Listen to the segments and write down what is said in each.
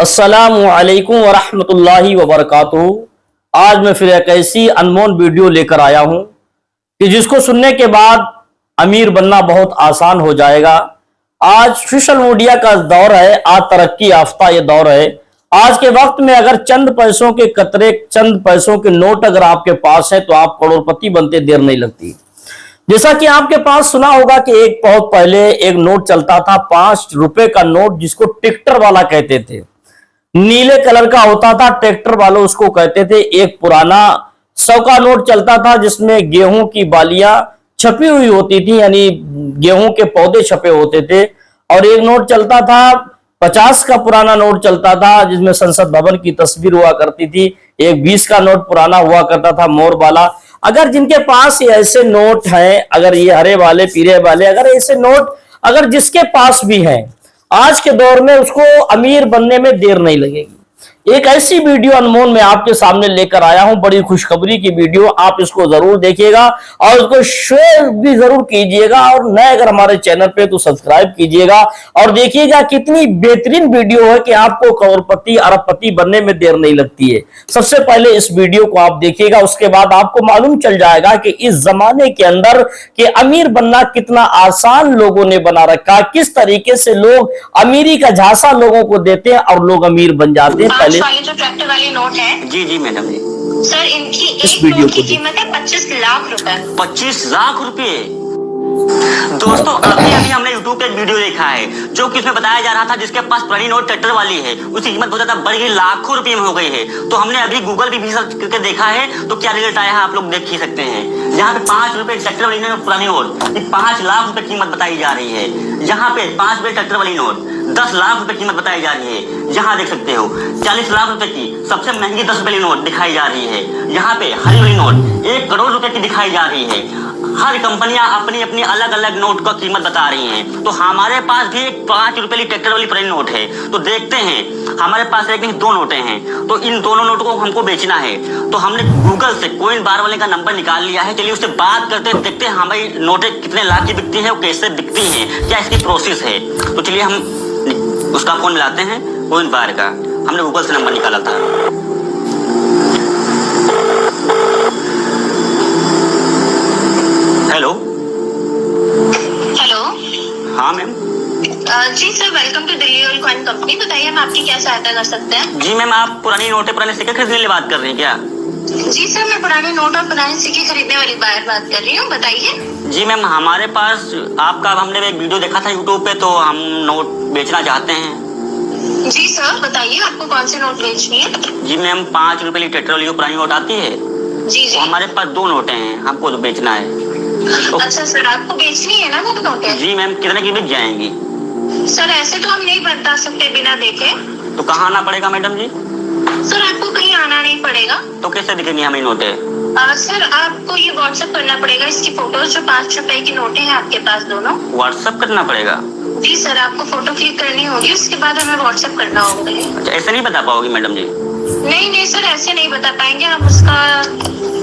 अस्सलामु अलैकुम वरहमतुल्लाहि वबरकातुहू। आज मैं फिर एक ऐसी अनमोल वीडियो लेकर आया हूं कि जिसको सुनने के बाद अमीर बनना बहुत आसान हो जाएगा। आज सोशल मीडिया का दौर है, आज तरक्की याफ्ता ये दौर है। आज के वक्त में अगर चंद पैसों के कतरे, चंद पैसों के नोट अगर आपके पास है तो आप करोड़पति बनते देर नहीं लगती। जैसा कि आपके पास सुना होगा कि एक बहुत पहले एक नोट चलता था, 5 रुपए का नोट, जिसको ट्रैक्टर वाला कहते थे। नीले कलर का होता था, ट्रैक्टर वालों उसको कहते थे। एक पुराना 100 का नोट चलता था जिसमें गेहूं की बालियां छपी हुई होती थी, यानी गेहूं के पौधे छपे होते थे। और एक नोट चलता था 50 का पुराना नोट चलता था जिसमें संसद भवन की तस्वीर हुआ करती थी। एक 20 का नोट पुराना हुआ करता था, मोर वाला। अगर जिनके पास ये ऐसे नोट हैं, अगर ये हरे वाले पीले वाले अगर ऐसे नोट अगर जिसके पास भी हैं, आज के दौर में उसको अमीर बनने में देर नहीं लगेगी। एक ऐसी वीडियो अनमोल मैं आपके सामने लेकर आया हूं, बड़ी खुशखबरी की वीडियो। आप इसको जरूर देखिएगा और उसको शेयर भी जरूर कीजिएगा, और नए अगर हमारे चैनल पे तो सब्सक्राइब कीजिएगा और देखिएगा कितनी बेहतरीन वीडियो है कि आपको करोड़पति अरबपति बनने में देर नहीं लगती है। सबसे पहले इस वीडियो को आप देखिएगा, उसके बाद आपको मालूम चल जाएगा कि इस जमाने के अंदर कि अमीर बनना कितना आसान लोगों ने बना रखा, किस तरीके से लोग अमीरी का झांसा लोगों को देते हैं और लोग अमीर बन जाते हैं। पहले वाले जो ट्रैक्टर वाले नोट है, जी मैडम जी, सर इनकी एक नोट की कीमत है 25 लाख रुपए। 25 लाख रुपए। दोस्तों अभी हमने YouTube पे एक वीडियो देखा है जो कि इसमें बताया जा रहा था जिसके पास पुरानी नोट ट्रैक्टर वाली है, उसकी कीमत बहुत ज्यादा बढ़ गई, लाखों रुपए में हो गई है। तो हमने अभी गूगल पे भी सर्च करके देखा है तो क्या रिजल्ट आया है आप लोग देख ही सकते हैं। यहाँ पे 5 रुपए ट्रैक्टर वाली नोट पुरानी नोट 5 लाख रुपए कीमत बताई जा रही है। यहाँ पे 5 रुपए ट्रैक्टर वाली नोट 10 लाख रुपए कीमत बताई जा रही है। यहाँ देख सकते हो 40 लाख रुपए की सबसे महंगी 10 रुपए नोट दिखाई जा रही है। यहाँ पे हरी वाली नोट 1 करोड़ रुपए की दिखाई जा रही है। हर कंपनियां अपनी अपनी अलग अलग नोट का कीमत बता रही हैं। तो हमारे पास भी एक 5 रुपए की ट्रैक्टर वाली पुरानी नोट है। तो देखते हैं, हमारे पास एक नहीं 2 नोटें हैं, तो इन दोनों नोटों को हमको बेचना है। तो हमने गूगल से कोइन बार वाले का नंबर निकाल लिया है। चलिए उससे बात करते हैं, देखते हैं हमारी नोटें कितने लाख की बिकती है और कैसे बिकती है, क्या इसकी प्रोसेस है। तो चलिए हम उसका फोन मिलाते हैं, कोइन बार का। हमने गूगल से नंबर निकाला था। हेलो हेलो, हाँ मैम। जी sir, welcome to Delhi oil coin company. बताइए हम आपकी क्या सहायता कर सकते हैं। जी मैम, आप पुरानी नोटें पुराने सिक्के खरीदने की बात कर रही हैं क्या? जी सर, मैं पुराने नोट और पुराने सिक्के खरीदने वाली बात कर रही हूँ, बताइए। जी मैम, हमारे पास आपका हमने एक वीडियो देखा था यूट्यूब पे, तो हम नोट बेचना चाहते हैं। जी सर, बताइए आपको कौन से नोट बेचनी है। जी मैम, 5 रुपए की ट्रैक्टर वाली पुरानी नोट आती है। जी जी, हमारे पास 2 नोटें हैं, हमको तो बेचना है। अच्छा सर, आपको बेचनी है ना वो नोटें। जी मैम, कितने की बिक जाएंगी? सर ऐसे तो हम नहीं बता सकते बिना देखे। तो कहाँ आना पड़ेगा मैडम जी? सर आपको कहीं आना नहीं पड़ेगा। तो कैसे दिखेंगी हमें नोटें? सर आपको ये व्हाट्सएप करना पड़ेगा, इसकी फोटोज जो 5 रुपए की नोटें हैं आपके पास दोनों। व्हाट्सएप करना पड़ेगा? जी सर, आपको फोटो क्लिक करनी होगी, उसके बाद हमें व्हाट्सएप करना होगा। अच्छा, ऐसे नहीं बता पाओगी मैडम जी? नहीं सर, ऐसे नहीं बता पाएंगे। हम उसका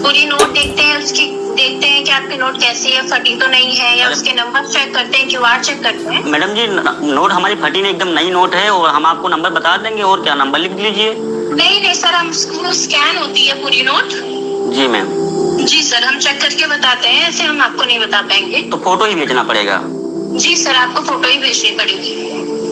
पूरी नोट देखते हैं, उसकी देखते हैं कि आपकी नोट कैसी है, फटी तो नहीं है, या उसके नंबर चेक करते हैं, क्यूआर चेक करते हैं। मैडम जी, नोट हमारी फटी नहीं, एकदम नई नोट है, और हम आपको नंबर बता देंगे। और क्या, नंबर लिख लीजिए। नहीं सर, हम स्कैन होती है पूरी नोट। जी मैम। जी सर, हम चेक करके बताते हैं, ऐसे हम आपको नहीं बता पाएंगे। तो फोटो ही भेजना पड़ेगा? जी सर, आपको फोटो ही भेजनी पड़ेगी।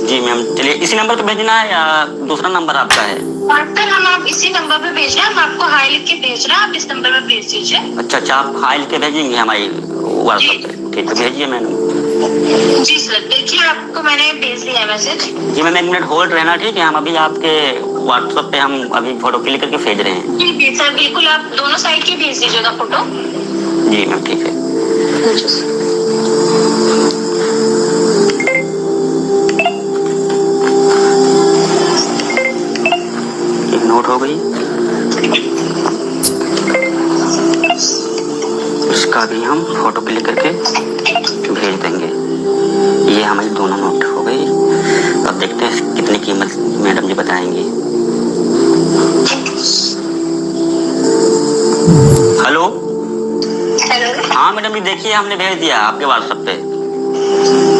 जी मैम, चलिए इसी नंबर पे भेजना है या दूसरा नंबर आपका है? सर हम आप इसी नंबर पे भेज रहे हैं, हम आपको हाई लिख के भेज रहे हैं, आप इस नंबर पे भेज दीजिए। अच्छा, आप हाई लिख के भेजेंगे हमारी व्हाट्सएप पे? ठीक है, भेजिए मैडम। जी सर, देखिए आपको मैंने भेज दिया है मैसेज। जी मैम, 1 मिनट होल्ड रहना, ठीक है? हम अभी आपके व्हाट्सएप पे हम अभी फोटो क्लिक करके भेज रहे हैं। जी सर, बिल्कुल आप दोनों साइड की भेज दीजिएगा फोटो। जी मैम, ठीक है। नोट हो गई, इसका भी हम फोटो क्लिक करके भेज देंगे। ये हमारी दोनों नोट हो गई। अब देखते हैं कितनी कीमत मैडम जी बताएंगी। हेलो हेलो, हाँ मैडम जी, देखिए हमने भेज दिया आपके व्हाट्सएप पे।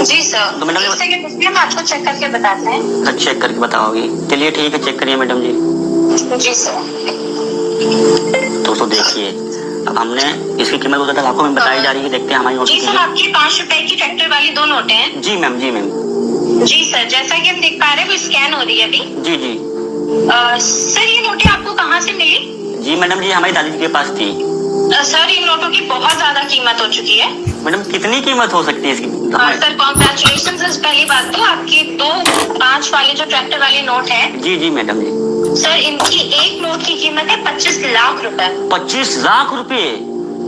जी सर, तो मैडम एक सेकंड रुकिए, हम आपको चेक करके बताते हैं। अच्छा चेक करके बताओगी, चलिए ठीक है, चेक करिए मैडम जी। जी सर। दोस्तों देखिए, अब हमने इसकी कीमत बहुत ज्यादा लाखों में बताई जा रही है, देखते हैं हमारी नोट जी की सर, कीमत। आपकी 5 रुपए की ट्रैक्टर वाली 2 नोटें हैं। जी मैम, जी मैम। जी सर, जैसा कि हम देख पा रहे हैं वो स्कैन हो रही है अभी। जी जी। सर, ये नोटें आपको कहाँ से मिली? जी मैडम जी, हमारी दादी जी के पास थी। सर, इन नोटों की बहुत ज्यादा कीमत हो चुकी है। मैडम कितनी कीमत हो सकती है इसकी? सर कॉन्ग्रेचुलेशन, पहली बात तो आपकी 2 5 वाले जो ट्रैक्टर वाले नोट है, जी जी मैडम जी। सर इनकी एक नोट की कीमत है 25 लाख रुपए। 25 लाख रुपए?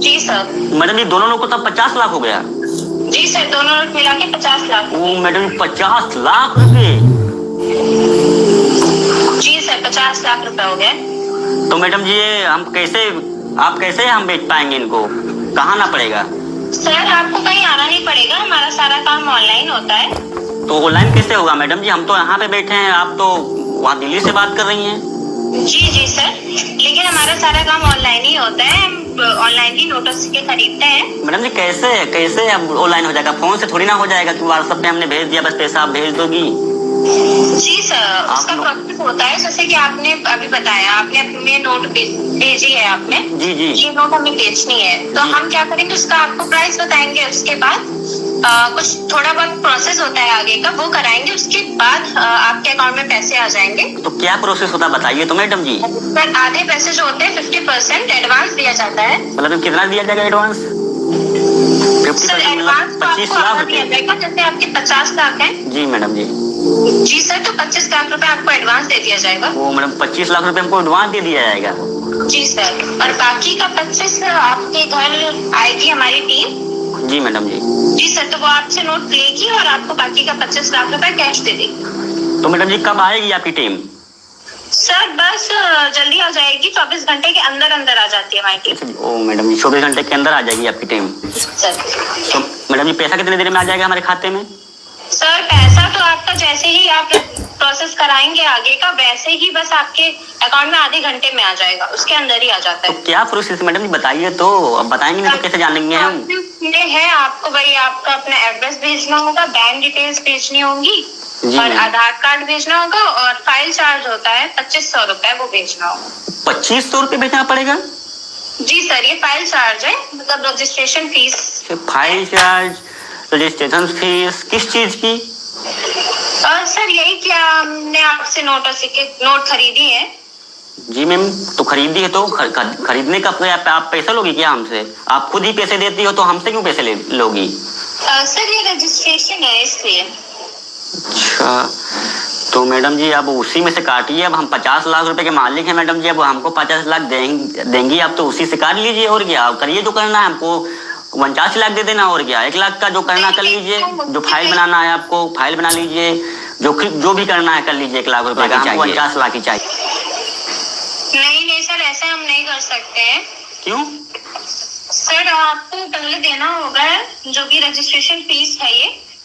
जी सर। मैडम ये दोनों लोग को तब 50 लाख हो गया? जी सर, दोनों नोट मिला के 50 लाख। ओ मैडम, 50 लाख रुपए? जी सर, 50 लाख रुपए हो गए। तो मैडम जी ये आप कैसे हम बेच पाएंगे इनको? कहाँ आना पड़ेगा? सर, आपको कहीं आना नहीं पड़ेगा, हमारा सारा काम ऑनलाइन होता है। तो ऑनलाइन कैसे होगा मैडम जी? हम तो यहाँ पे बैठे हैं, आप तो वहाँ दिल्ली से बात कर रही हैं। जी जी सर, लेकिन हमारा सारा काम ऑनलाइन ही होता है, हम ऑनलाइन ही नोट्स के खरीदते हैं। मैडम जी कैसे अब ऑनलाइन हो जाएगा? फोन से थोड़ी ना हो जाएगा कि व्हाट्सएप पे हमने भेज दिया, बस पैसा आप भेज दोगी? जी सर, उसका प्रोसेस होता है, जैसे कि आपने अभी बताया, आपने अपने नोट भेजी है आपने। जी जी। ये नोट हमें बेचनी है, तो हम क्या करेंगे, उसका आपको प्राइस बताएंगे, उसके बाद कुछ थोड़ा बहुत प्रोसेस होता है आगे का, वो कराएंगे, उसके बाद आपके अकाउंट में पैसे आ जाएंगे। तो क्या प्रोसेस होता है बताइए तो मैडम जी। सर, आधे पैसे जो होते हैं 50% एडवांस दिया जाता है। मतलब कितना दिया जाएगा एडवांस? 50% एडवांस मतलब तो 25 आपको लाख आधा दिया रुपए? जाएगा, जैसे आपके 50 लाख है। जी मैडम जी। जी सर, तो 25 लाख रुपए आपको एडवांस दे दिया जाएगा। वो मैडम 25 लाख रुपए हमको एडवांस दे दिया जाएगा? जी सर, और बाकी का 25 आपके घर आएगी हमारी टीम। जी मैडम जी। जी सर, तो वो आपसे नोट लेगी और आपको बाकी का 25 लाख रुपए कैश दे देगी। तो मैडम जी कब आएगी आपकी टीम? सर बस जल्दी आ जाएगी, 24 घंटे के अंदर अंदर आ जाती है हमारी टीम। ओ मैडम जी, 24 घंटे के अंदर आ जाएगी आपकी टीम? सर, तो मैडम जी पैसा कितने देर में आ जाएगा हमारे खाते में? सर पैसा तो आपका जैसे ही आप प्रोसेस कराएंगे आगे का, वैसे ही बस आपके अकाउंट में आधे घंटे में आ जाएगा, उसके अंदर ही आ जाता है। तो क्या प्रोसेस मैडम जी बताइए तो, अब बताएंगे नहीं तो कैसे जानेंगे हम? ये है, आपको भाई आपका अपना एड्रेस भेजना होगा, बैंक डिटेल्स भेजनी होंगी, और आधार कार्ड भेजना होगा, और फाइल चार्ज होता है 2500 रुपए, वो भेजना होगा। 2500 रुपए भेजना पड़ेगा? जी सर, ये फाइल चार्ज है, मतलब registration fees. File charge, registration fees किस चीज की? सर यही कि हमने आपसे नोट खरीदी है। जी मैम, तो खरीदी है तो खरीदने का आप पैसा लोगी क्या हमसे? आप खुद ही पैसे देती हो तो हमसे क्यों पैसे लोगी? सर ये रजिस्ट्रेशन है इसलिए। अच्छा, तो मैडम जी अब उसी में से काटिए। अब हम 50 लाख रुपए के मालिक हैं मैडम जी, अब हमको 50 लाख देंगी आप, तो उसी से काट लीजिए, और क्या करिए जो करना है। हमको 49 लाख दे देना, और क्या 1 लाख का जो करना कर लीजिए, जो फाइल बनाना है आपको फाइल बना लीजिए, जो भी करना है कर लीजिए। 1 लाख रुपए का हमको 50 लाख ही चाहिए। नहीं सर, ऐसे हम नहीं कर सकते हैं। क्यों? सर आपको पहले देना होगा जो भी रजिस्ट्रेशन फीस है,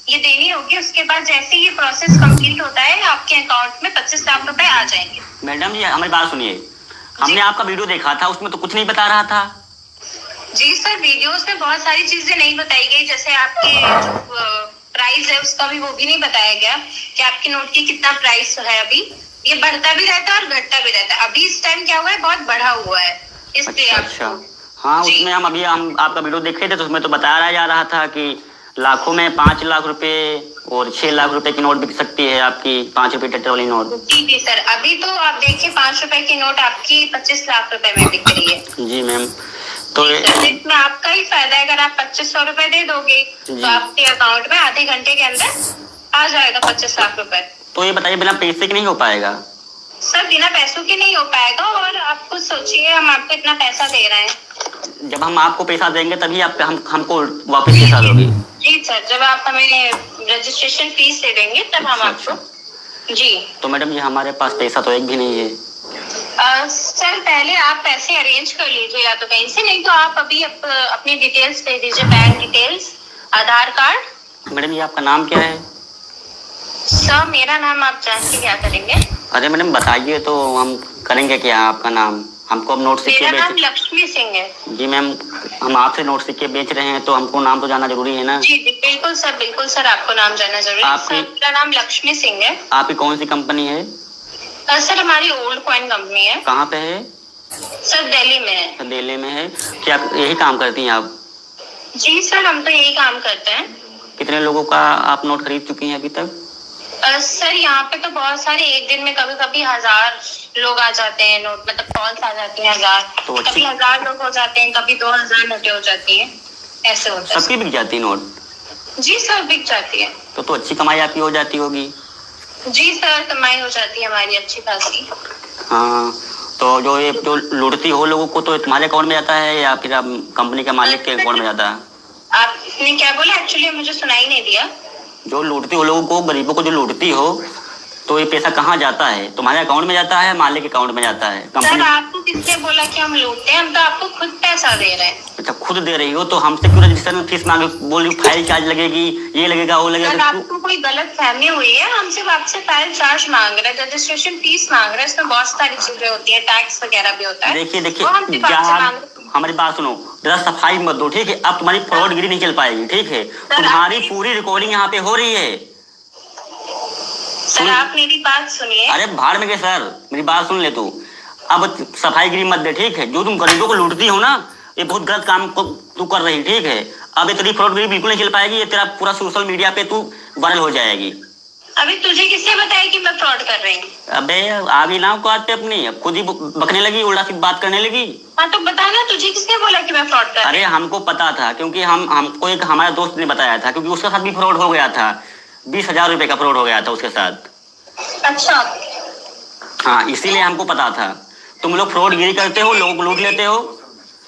ये देनी होगी, उसके बाद जैसे ये प्रोसेस कंप्लीट होता है आपके अकाउंट में 25 लाख रुपए आ जाएंगे। मैडम जी हमारी बात सुनिए, हमने आपका वीडियो देखा था, उसमें तो कुछ नहीं बता रहा था। जी सर, वीडियोस में बहुत सारी चीजें नहीं बताई गई, जैसे आपके जो प्राइस है उसका भी वो भी नहीं बताया गया कि आपके नोट की कितना प्राइस है। अभी ये बढ़ता भी रहता है और घटता भी रहता है। अभी इस टाइम क्या हुआ है, बहुत बढ़ा हुआ है, इसलिए अच्छा। हाँ, उसमें हम आपका वीडियो देखे थे तो उसमें तो बताया जा रहा था कि लाखों में 5 लाख रुपए और 6 लाख रुपए की नोट बिक सकती है आपकी, 5 रुपए टट्टर वाली नोट। जी सर, अभी तो आप देखिए 5 रुपए की नोट आपकी 25 लाख रुपए में बिक रही है। जी मैम, तो इसमें आपका ही फायदा है। अगर आप 2500 रुपए दे दोगे तो आपके अकाउंट में आधे घंटे के अंदर आ जाएगा 25 लाख रुपए। तो ये बताइए बिना पैसे के नहीं हो पाएगा? सर बिना पैसों के नहीं हो पाएगा, और आप खुद सोचिए, हम आपको इतना पैसा दे रहे हैं। जब हम आपको पैसा देंगे तभी आप हमको वापस पैसा दोगे? जी सर, जब आप हमें रजिस्ट्रेशन फीस दे देंगे तब हम आपको। जी तो मैडम जी हमारे पास पैसा तो एक भी नहीं है। सर पहले आप पैसे अरेंज कर लीजिए या तो कहीं से, नहीं तो आप अभी अपनी डिटेल्स दे दीजिए, बैंक डिटेल्स, आधार कार्ड। मैडम जी आपका नाम क्या है? सर मेरा नाम आप जान के क्या करेंगे? अरे मैडम बताइए तो हम करेंगे क्या आपका नाम? हमको अब नोट सिक्के मेरा नाम बेच। लक्ष्मी सिंह है। जी मैम, हम आपसे नोट सिक्के बेच रहे हैं तो हमको नाम तो जानना जरूरी है ना। जी जी बिल्कुल सर, आपको नाम जानना जरूरी है। सर मेरा नाम लक्ष्मी सिंह है। आपकी कौन सी कंपनी है? सर हमारी ओल्ड कॉइन कंपनी है। कहाँ पे है? सर दिल्ली में है। दिल्ली में है। क्या यही काम करती हैं आप? जी सर, हम तो यही काम करते हैं। कितने लोगों का आप नोट खरीद चुकी हैं अभी तक? सर यहाँ पे तो बहुत सारे, एक दिन में कभी कभी 1000 लोग आ जाते हैं नोट, मतलब कॉल्स आ जाती हैं 1000, तो कभी 1000 लोग हो जाते हैं, कभी 2000 नोटें हो जाती हैं, ऐसे होता है। सबकी बिक जाती है नोट? जी सर, बिक जाती है। तो अच्छी कमाई आपकी हो जाती होगी। जी सर, कमाई हो जाती है हमारी अच्छी खासी। हाँ, तो जो लूटती हो लोगों को, तो तुम्हारे अकाउंट में जाता है या फिर कंपनी के मालिक के अकाउंट में जाता है? आपने क्या बोला? एक्चुअली मुझे सुनाई नहीं दिया। जो लूटती हो लोगों को, गरीबों को जो लूटती हो, तो ये पैसा कहाँ जाता है? तुम्हारे अकाउंट में जाता है, मालिक के अकाउंट में जाता है? सर आपको किसने बोला कि हम लूटते हैं? हम तो आपको खुद पैसा दे रहे हैं। अच्छा, खुद दे रही हो तो हमसे क्यों रजिस्ट्रेशन में फीस मांगे? बोल रही फाइल चार्ज लगेगी, ये लगेगा, वो सर लगेगा। आपको कोई गलत फहमी हुई है। हम सिर्फ आपसे फाइल चार्ज मांग रहे हैं, रजिस्ट्रेशन फीस मांग रहे हैं। इसमें बहुत सारी चीजें होती है, टैक्स वगैरह भी होता है। देखिए, वो हम सिर्फ आपसे मांग रहे हैं। हमारी बात सुनो, जरा सफाई मत दो, ठीक है? अब तुम्हारी फ्रॉडगिरी नहीं चल पाएगी, ठीक है? तुम्हारी पूरी रिकॉर्डिंग यहाँ पे हो रही है। सर आप मेरी बात सुनिए। अरे भाड़ में गए सर, मेरी बात सुन ले तू। अब सफाईगिरी मत दे, ठीक है? जो तुम गरीबों को लूटती हो ना, ये बहुत गलत काम तू कर रही, ठीक है? अब ये तेरी फ्रॉडगिरी बिल्कुल नहीं चल पाएगी। ये तेरा पूरा सोशल मीडिया पे तू वायरल हो जाएगी। अभी तुझे किसने बताया कि मैं फ्रॉड कर रही हूँ? अबे आ गई ना औकात पे अपनी, अब खुद ही बकने लगी, उल्टा सीधी बात करने लगी। हाँ तो बता ना, तुझे किसने बोला कि मैं फ्रॉड कर रही हूँ? अरे हमको पता था, क्योंकि हमको एक हमारा दोस्त ने बताया था, क्योंकि उसके साथ भी फ्रॉड हो गया था। 20,000 रुपए का फ्रॉड हो गया था उसके साथ। अच्छा। हाँ, इसीलिए हमको पता था। तुम लोग फ्रॉडगिरी करते हो, लोगों को लूट लेते हो।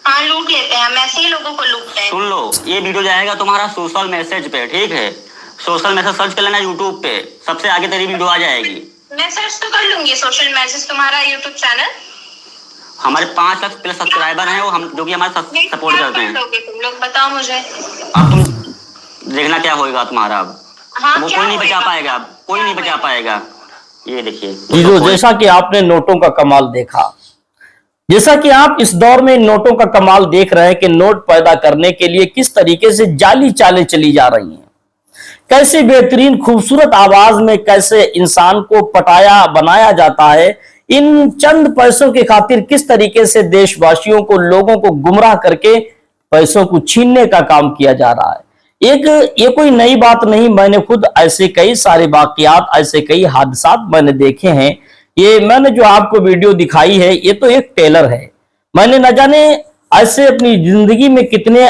हाँ लूट लेते हैं हम, ऐसे ही लोगों को लूटते हैं। सुन लो, ये वीडियो जाएगा तुम्हारा सोशल मैसेज पे, ठीक है? सोशल मैसेज सर्च कर लेना यूट्यूब पे, सबसे आगे तेरी वीडियो आ जाएगी। मैं सर्च तो कर लूंगी सोशल मैसेज, तुम्हारा यूट्यूब चैनल। हमारे 5 लाख प्लस सब्सक्राइबर हैं, वो हम जो कि हमारे साथ सपोर्ट करते हैं। तुम लोग बताओ मुझे। अब तुम देखना क्या होगा तुम्हारा। अब हाँ, वो कोई नहीं बचा पाएगा, अब कोई नहीं बचा पाएगा। ये देखिए जी, जैसा कि आपने नोटों का कमाल देखा, जैसा कि आप इस दौर में इन नोटों का कमाल देख रहे हैं कि नोट पैदा करने के लिए किस तरीके से जाली चालें चली जा रही हैं, कैसे बेहतरीन खूबसूरत आवाज में कैसे इंसान को पटाया बनाया जाता है, इन चंद पैसों की खातिर किस तरीके से देशवासियों को, लोगों को गुमराह करके पैसों को छीनने का काम किया जा रहा है। ये कोई नई बात नहीं, मैंने खुद ऐसे कई सारे वाकयात, ऐसे कई हादसात मैंने देखे हैं। ये मैंने जो आपको वीडियो दिखाई है, ये तो एक टेलर है। मैंने न जाने ऐसे अपनी जिंदगी में कितने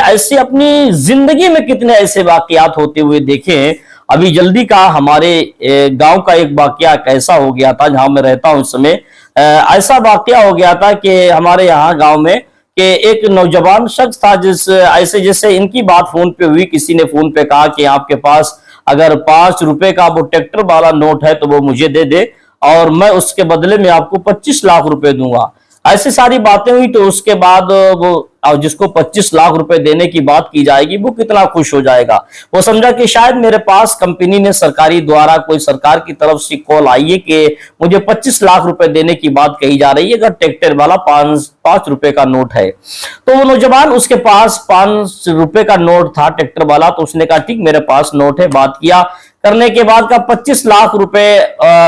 ऐसे वाकयात होते हुए देखे हैं। अभी जल्दी का हमारे गांव का एक वाकया कैसा हो गया था, जहां मैं रहता हूं उस समय ऐसा वाकया हो गया था कि हमारे यहाँ गांव में कि एक नौजवान शख्स था, ऐसे जैसे इनकी बात फोन पे हुई, किसी ने फोन पे कहा कि आपके पास अगर 5 रुपए का वो ट्रैक्टर वाला नोट है तो वो मुझे दे दे और मैं उसके बदले में आपको 25 लाख रुपए दूंगा। ऐसी सारी बातें हुई। तो उसके बाद वो जिसको 25 लाख रुपए देने की बात की जाएगी वो कितना खुश हो जाएगा। वो समझा कि शायद मेरे पास कंपनी ने सरकारी द्वारा कोई सरकार की तरफ से कॉल आई है कि मुझे 25 लाख रुपए देने की बात कही जा रही है अगर ट्रैक्टर वाला 5 रुपए का नोट है। तो वो नौजवान, उसके पास 5 रुपए का नोट था ट्रैक्टर वाला, तो उसने कहा ठीक मेरे पास नोट है। बात किया, करने के बाद का 25 लाख रुपए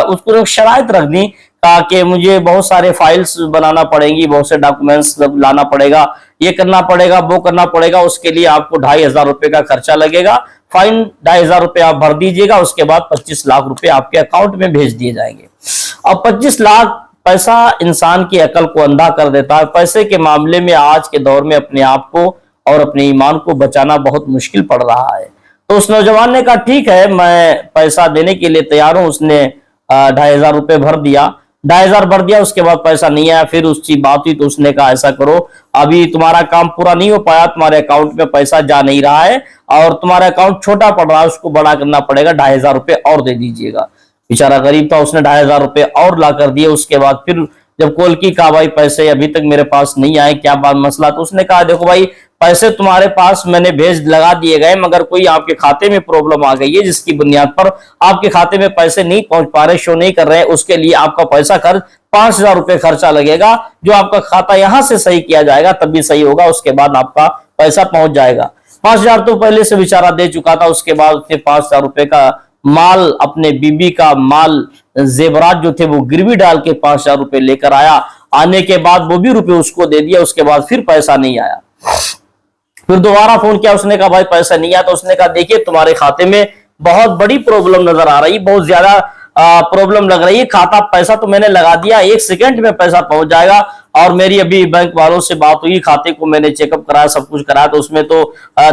उसको शराइत रख दी कि मुझे बहुत सारे फाइल्स बनाना पड़ेंगी, बहुत से डॉक्यूमेंट्स लाना पड़ेगा, ये करना पड़ेगा, वो करना पड़ेगा, उसके लिए आपको 2,500 रुपए का खर्चा लगेगा, फाइन 2,500 रुपए आप भर दीजिएगा, उसके बाद 25 लाख रुपए आपके अकाउंट में भेज दिए जाएंगे। अब 25 लाख पैसा इंसान की अकल को अंधा कर देता है। पैसे के मामले में आज के दौर में अपने आप को और अपने ईमान को बचाना बहुत मुश्किल पड़ रहा है। तो उस नौजवान ने कहा ठीक है, मैं पैसा देने के लिए तैयार हूं। उसने 2,500 रुपए भर दिया, 2,500 भर दिया, उसके बाद पैसा नहीं आया। फिर उसकी बात हुई तो उसने कहा ऐसा करो, अभी तुम्हारा काम पूरा नहीं हो पाया, तुम्हारे अकाउंट में पैसा जा नहीं रहा है और तुम्हारा अकाउंट छोटा पड़ रहा है, उसको बड़ा करना पड़ेगा, 2,500 रुपए और दे दीजिएगा। बेचारा गरीब था, उसने 2,500 रुपए और ला कर दिए। उसके बाद फिर जब कॉल की, कहा भाई पैसे अभी तक मेरे पास नहीं आए, क्या बात मसला? तो उसने कहा देखो भाई पैसे तुम्हारे पास मैंने भेज लगा दिए गए, मगर कोई आपके खाते में प्रॉब्लम आ गई है जिसकी बुनियाद पर आपके खाते में पैसे नहीं पहुंच पा रहे, शो नहीं कर रहे, उसके लिए आपका पैसा खर्च 5,000 रुपए खर्चा लगेगा, जो आपका खाता यहां से सही किया जाएगा तब भी सही होगा, उसके बाद आपका पैसा पहुंच जाएगा। 5,000 तो पहले से बेचारा दे चुका था, उसके बाद उसने 5,000 रुपए का माल, अपने बीबी का माल, जेवरात जो थे वो गिरवी डाल के 5,000 रुपए लेकर आया। आने के बाद वो भी रुपए उसको दे दिया, उसके बाद फिर पैसा नहीं आया। फिर दोबारा फोन किया, उसने कहा भाई पैसा नहीं आया। तो उसने कहा देखिए तुम्हारे खाते में बहुत बड़ी प्रॉब्लम नजर आ रही, बहुत ज्यादा प्रॉब्लम लग रही है, खाता पैसा तो मैंने लगा दिया, 1 सेकंड में पैसा पहुंच जाएगा। और मेरी अभी बैंक वालों से बात हुई, खाते को मैंने चेकअप कराया, सब कुछ कराया, तो उसमें तो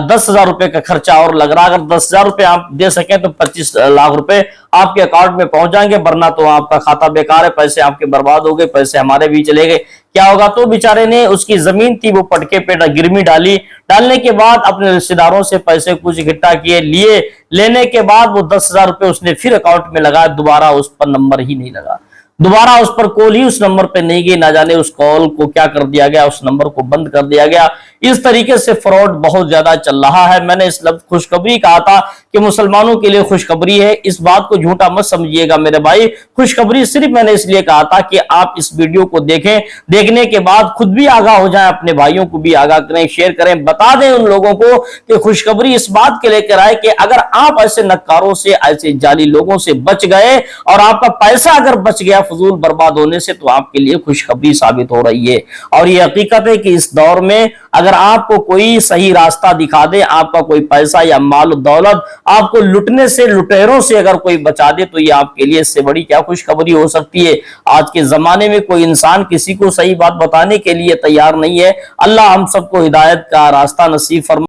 10,000 रुपए का खर्चा और लग रहा है। अगर 10,000 रुपए आप दे सकें तो 25 लाख रुपए आपके अकाउंट में पहुंच जाएंगे, वरना तो आपका खाता बेकार है, पैसे आपके बर्बाद हो गए, पैसे हमारे भी चले गए। क्या होगा? तो बेचारे ने, उसकी जमीन थी वो पटके पे गिरवी डाली, डालने के बाद अपने रिश्तेदारों से पैसे कुछ इकट्ठा किए, लिए, लेने के बाद वो 10,000 रुपए उसने फिर अकाउंट में लगाया, दोबारा उस पर नंबर ही नहीं लगा, दोबारा उस पर कॉल ही उस नंबर पे नहीं गई, ना जाने उस कॉल को क्या कर दिया गया, उस नंबर को बंद कर दिया गया। इस तरीके से फ्रॉड बहुत ज्यादा चल रहा है। मैंने इस लफ्ज खुशखबरी कहा था कि मुसलमानों के लिए खुशखबरी है, इस बात को झूठा मत समझिएगा मेरे भाई। खुशखबरी सिर्फ मैंने इसलिए कहा था कि आप इस वीडियो को देखें, देखने के बाद खुद भी आगाह हो जाएं, अपने भाइयों को भी आगाह करें, शेयर करें, बता दें उन लोगों को कि खुशखबरी इस बात के लेकर आए कि अगर आप ऐसे नक्कारों से, ऐसे जाली लोगों से बच गए और आपका पैसा अगर बच गया फजूल बर्बाद होने से, तो आपके लिए खुशखबरी साबित हो रही है। और ये हकीकत है कि इस दौर में अगर आपको कोई सही रास्ता दिखा दे, आपका कोई पैसा या माल दौलत आपको लुटने से, लुटेरों से अगर कोई बचा दे, तो ये आपके लिए इससे बड़ी क्या खुशखबरी हो सकती है। आज के जमाने में कोई इंसान किसी को सही बात बताने के लिए तैयार नहीं है। अल्लाह हम सबको हिदायत का रास्ता नसीब फरमा।